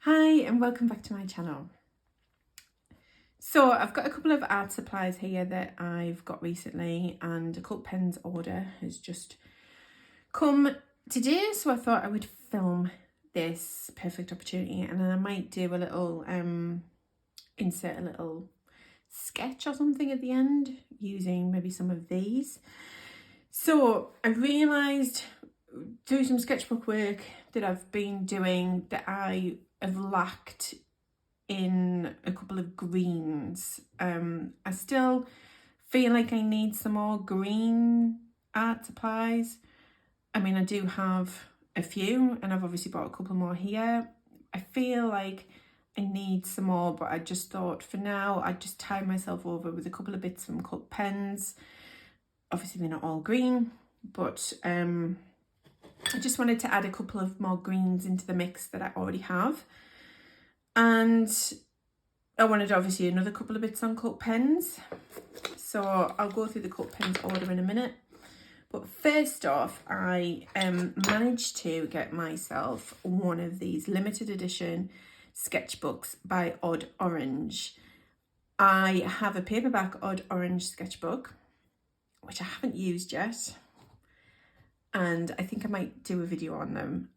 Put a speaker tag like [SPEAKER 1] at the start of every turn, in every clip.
[SPEAKER 1] Hi and welcome back to my channel. So I've got a couple of art supplies here that I've got recently, and a colour pens order has just come today, so I thought I would film this perfect opportunity, and then I might do a little insert a little sketch or something at the end using maybe some of these. So I realised through some sketchbook work that I've been doing that I have lacked in a couple of greens. I still feel like I need some more green art supplies. I mean, I do have a few, and I've obviously bought a couple more here. I feel like I need some more, but I just thought for now I'd just tie myself over with a couple of bits from colour pens. Obviously they're not all green, but I just wanted to add a couple of more greens into the mix that I already have. And I wanted obviously another couple of bits on colour pens. So I'll go through the colour pens order in a minute. But first off, I managed to get myself one of these limited edition sketchbooks by Odd Orange. I have a paperback Odd Orange sketchbook, which I haven't used yet, and I think I might do a video on them.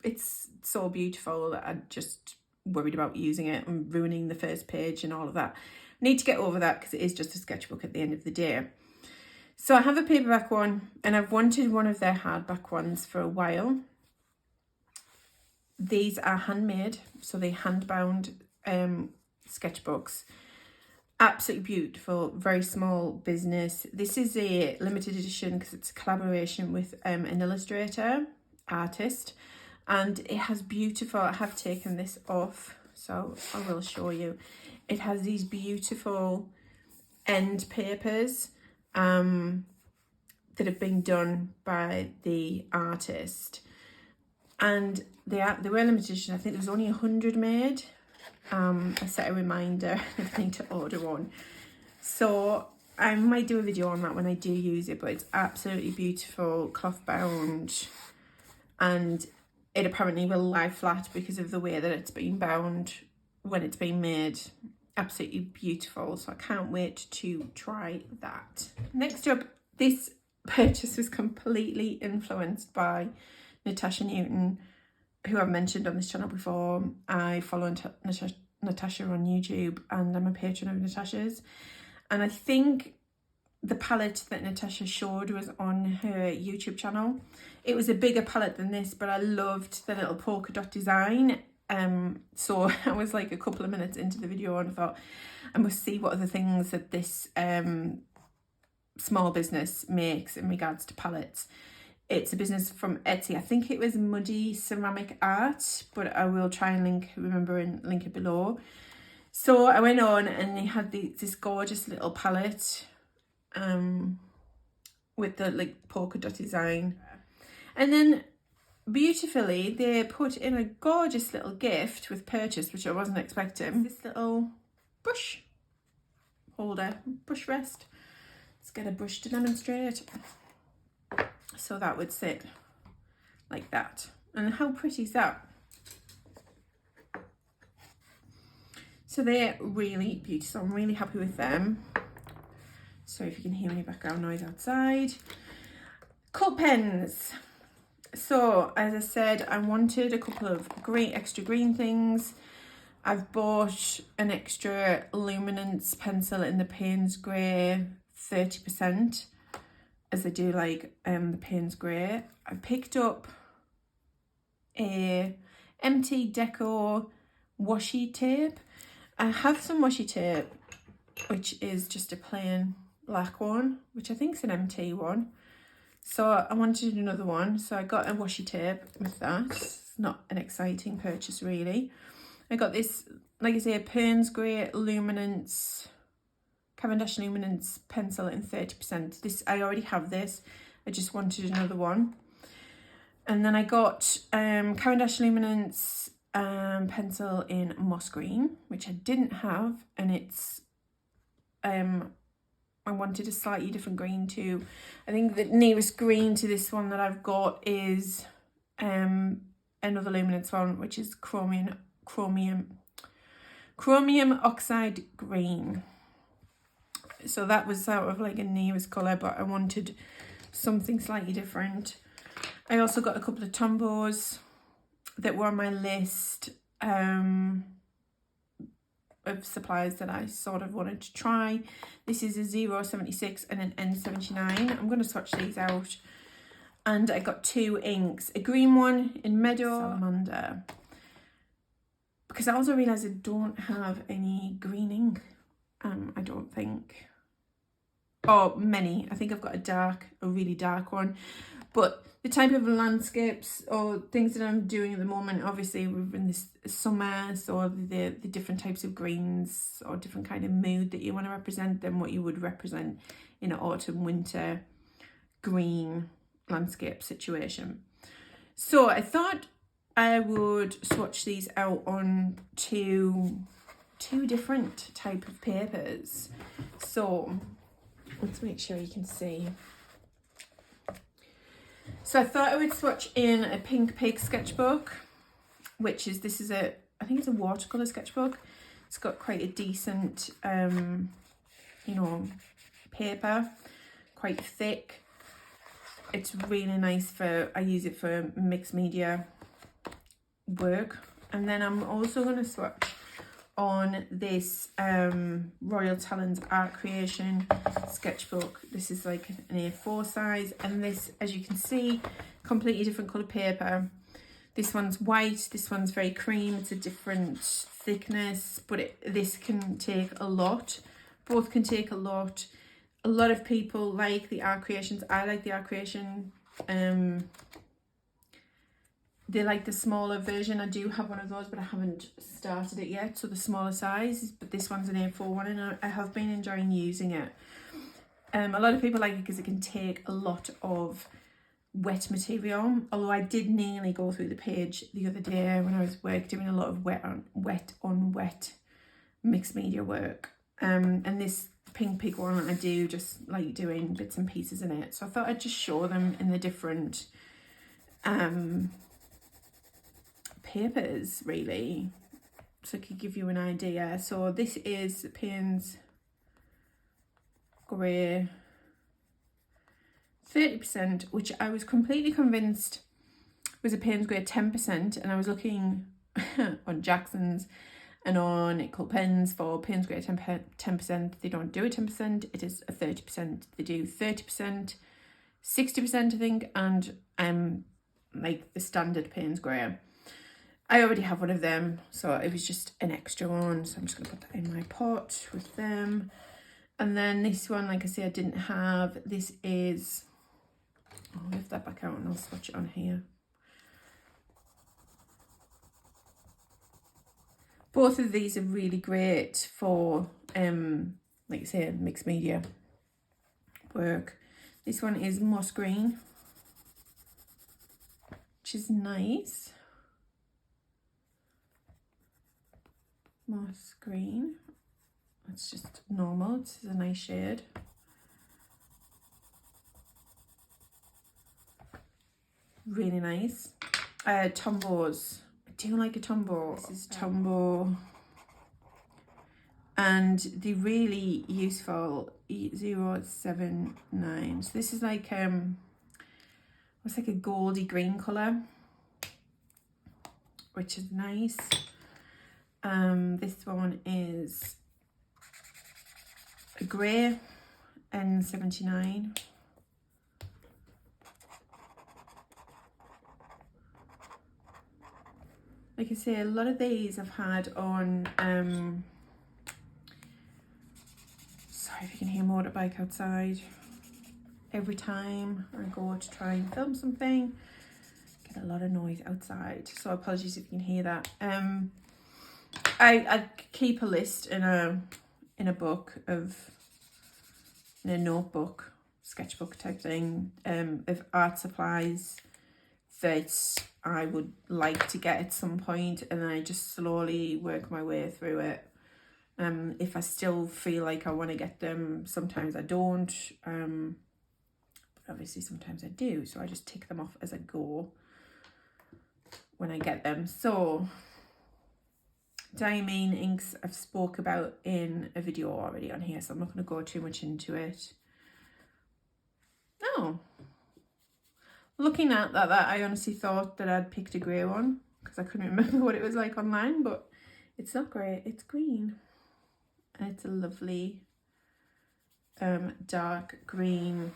[SPEAKER 1] It's so beautiful that I'm just worried about using it and ruining the first page and all of that. I need to get over that because it is just a sketchbook at the end of the day. So I have a paperback one, and I've wanted one of their hardback ones for a while. These are handmade, so they hand-bound sketchbooks. Absolutely beautiful, very small business. This is a limited edition because it's a collaboration with an illustrator, artist, and it has beautiful, I have taken this off, so I will show you. It has these beautiful end papers that have been done by the artist, and they were limited edition. I think there's only 100 made. I set a reminder I need to order one, so I might do a video on that when I do use it. But it's absolutely beautiful, cloth bound, and it apparently will lie flat because of the way that it's been bound when it's been made. Absolutely beautiful, so I can't wait to try that. Next up, this purchase was completely influenced by Natasha Newton, who I've mentioned on this channel before. I follow Natasha on YouTube, and I'm a patron of Natasha's. And I think the palette that Natasha showed was on her YouTube channel. It was a bigger palette than this, but I loved the little polka dot design. So I was like a couple of minutes into the video and I thought I must see what other things that this small business makes in regards to palettes. It's a business from Etsy. I think it was MuddyCeramicArt, but I will try and remember and link it below. So I went on, and they had this gorgeous little palette with the polka dot design, and then beautifully they put in a gorgeous little gift with purchase, which I wasn't expecting. This little brush holder, brush rest. Let's get a brush to demonstrate. So that would sit like that, and how pretty is that? So they're really beautiful. I'm really happy with them. Sorry if you can hear any background noise outside. Colour pens. So as I said, I wanted a couple of extra green things. I've bought an extra Luminance pencil in the Payne's Grey 30%, as I do like the Payne's Grey. I picked up a MT Deco washi tape. I have some washi tape, which is just a plain black one, which I think is an MT one. So I wanted another one, so I got a washi tape with that. It's not an exciting purchase really. I got this, like I say, a Payne's Grey Luminance, Carandache Luminance pencil in 30%. This, I already have this, I just wanted another one. And then I got Carandache Luminance pencil in moss green, which I didn't have, and it's I wanted a slightly different green too. I think the nearest green to this one that I've got is another Luminance one, which is chromium oxide green. So that was sort of like a nearest colour, but I wanted something slightly different. I also got a couple of Tombows that were on my list of supplies that I sort of wanted to try. This is a 076 and an N79. I'm going to swatch these out. And I got 2 inks, a green one in Meadow, Salamander. Because I also realised I don't have any green ink. I don't think. Or many. I think I've got a really dark one. But the type of landscapes or things that I'm doing at the moment, obviously we're in this summer, so the different types of greens or different kind of mood that you want to represent than what you would represent in an autumn, winter, green landscape situation. So I thought I would swatch these out on two different type of papers. So let's make sure you can see. So I thought I would swatch in a pink Pig Sketchbook, which is, I think it's a watercolour sketchbook. It's got quite a decent, you know, paper, quite thick. It's really nice I use it for mixed media work. And then I'm also going to swatch on this Royal Talens Art Creation sketchbook. This is like an A4 size, and this, as you can see, completely different colour paper. This one's white, this one's very cream. It's a different thickness, but this can take a lot. Both can take a lot. A lot of people like the Art Creations. I like the Art Creation. They like the smaller version. I do have one of those, but I haven't started it yet. So the smaller size, but this one's an A4 one, and I have been enjoying using it. A lot of people like it because it can take a lot of wet material. Although I did nearly go through the page the other day when I was doing a lot of wet on wet mixed media work. And this pink pig one, I do just like doing bits and pieces in it. So I thought I'd just show them in the different papers, really, so I could give you an idea. So this is Payne's Grey 30%, which I was completely convinced was a Payne's Grey 10%, and I was looking on Jackson's and on Nickel Pens for Payne's Grey 10%. They don't do a 10%, it is a 30%. They do 30%, 60% I think, and like the standard Payne's Grey. I already have one of them, so it was just an extra one. So I'm just going to put that in my pot with them. And then this one, like I say, I didn't have. This is, I'll lift that back out and I'll swatch it on here. Both of these are really great for, like I say, mixed media work. This one is moss green, which is nice. Moss green. It's just normal. This is a nice shade. Really nice. Tombows. I do like a Tombow. This is Tombow. And the really useful 079. So this is like it's like a goldy green colour, which is nice. This one is a grey N79. Like I say, a lot of these I've had on, sorry if you can hear a motorbike outside. Every time I go to try and film something, get a lot of noise outside. So apologies if you can hear that. I keep a list in a book in a notebook, sketchbook type thing, of art supplies that I would like to get at some point, and then I just slowly work my way through it. If I still feel like I want to get them, sometimes I don't, but obviously sometimes I do, so I just tick them off as I go when I get them. So Diamine Inks I've spoke about in a video already on here, so I'm not going to go too much into it. Oh, looking at that, I honestly thought that I'd picked a grey one because I couldn't remember what it was like online, but it's not grey, it's green. And it's a lovely dark green,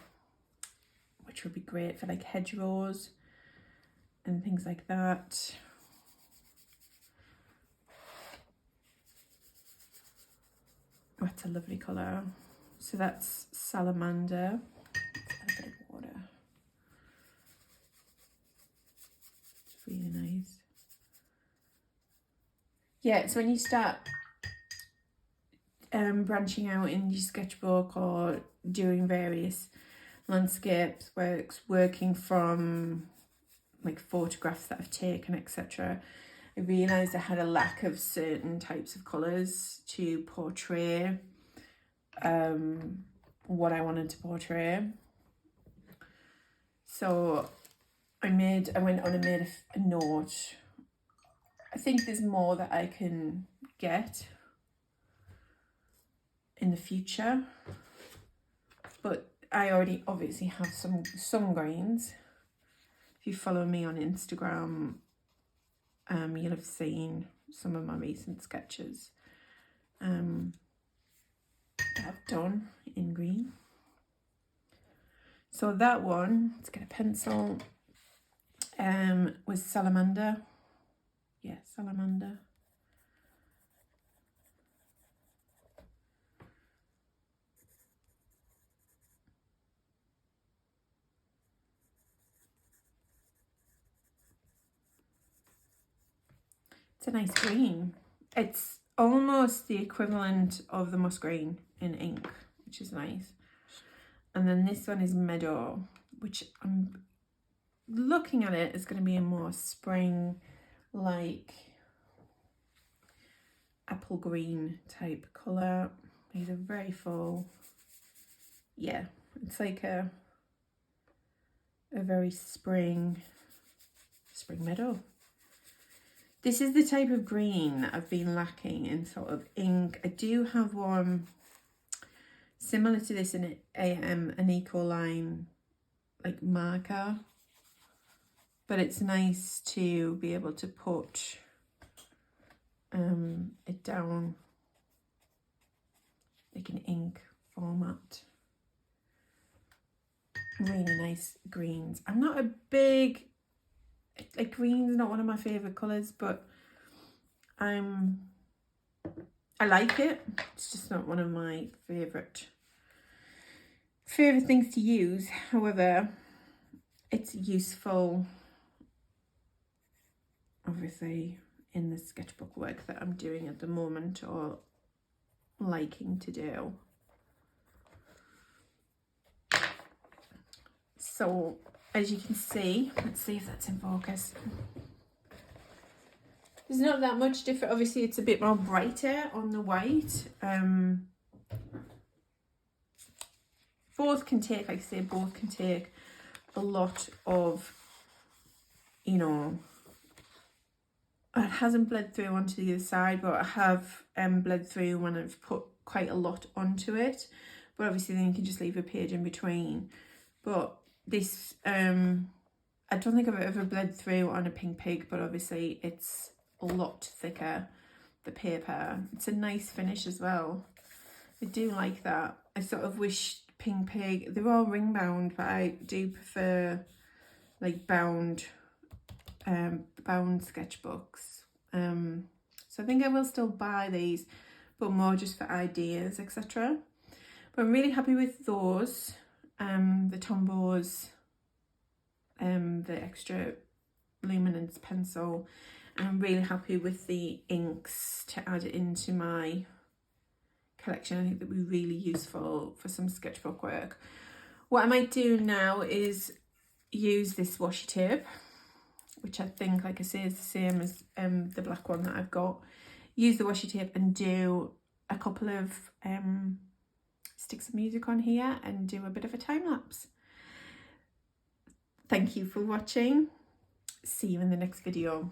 [SPEAKER 1] which would be great for like hedgerows and things like that. Oh, it's a lovely colour. So that's Salamander. Let's add a bit of water. It's really nice. Yeah, so when you start branching out in your sketchbook or doing various landscapes works, working from like photographs that I've taken, etc., I realised I had a lack of certain types of colours to portray what I wanted to portray. So I went on and made a note. I think there's more that I can get in the future, but I already obviously have some greens. If you follow me on Instagram, you'll have seen some of my recent sketches that I've done in green. So that one, let's get a pencil, was Salamander. Yeah, Salamander. It's a nice green. It's almost the equivalent of the musk green in ink, which is nice. And then this one is Meadow, which I'm looking at it is going to be a more spring, like apple green type colour. These are very full. Yeah, it's like a very spring meadow. This is the type of green that I've been lacking in sort of ink. I do have one similar to this in an Ecoline like marker, but it's nice to be able to put it down like an ink format. Really nice greens. I'm not a big, like, green's not one of my favourite colours, but I like it. It's just not one of my favourite things to use. However, it's useful, obviously, in the sketchbook work that I'm doing at the moment or liking to do. So as you can see, let's see if that's in focus. There's not that much different. Obviously it's a bit more brighter on the white. Both can take, like I say, both can take a lot of, you know, it hasn't bled through onto the other side, but I have bled through when I've put quite a lot onto it. But obviously then you can just leave a page in between. But this, I don't think I've ever bled through on a Pink Pig, but obviously it's a lot thicker, the paper. It's a nice finish as well. I do like that. I sort of wish Pink Pig, they're all ring bound, but I do prefer like bound sketchbooks. So I think I will still buy these, but more just for ideas, etc. But I'm really happy with those. The Tombows, the extra Luminance pencil, and I'm really happy with the inks to add into my collection. I think that would be really useful for some sketchbook work. What I might do now is use this washi tape, which I think, like I say, is the same as the black one that I've got. Use the washi tape and do a couple of sticks of music on here and do a bit of a time lapse. Thank you for watching. see you in the next video.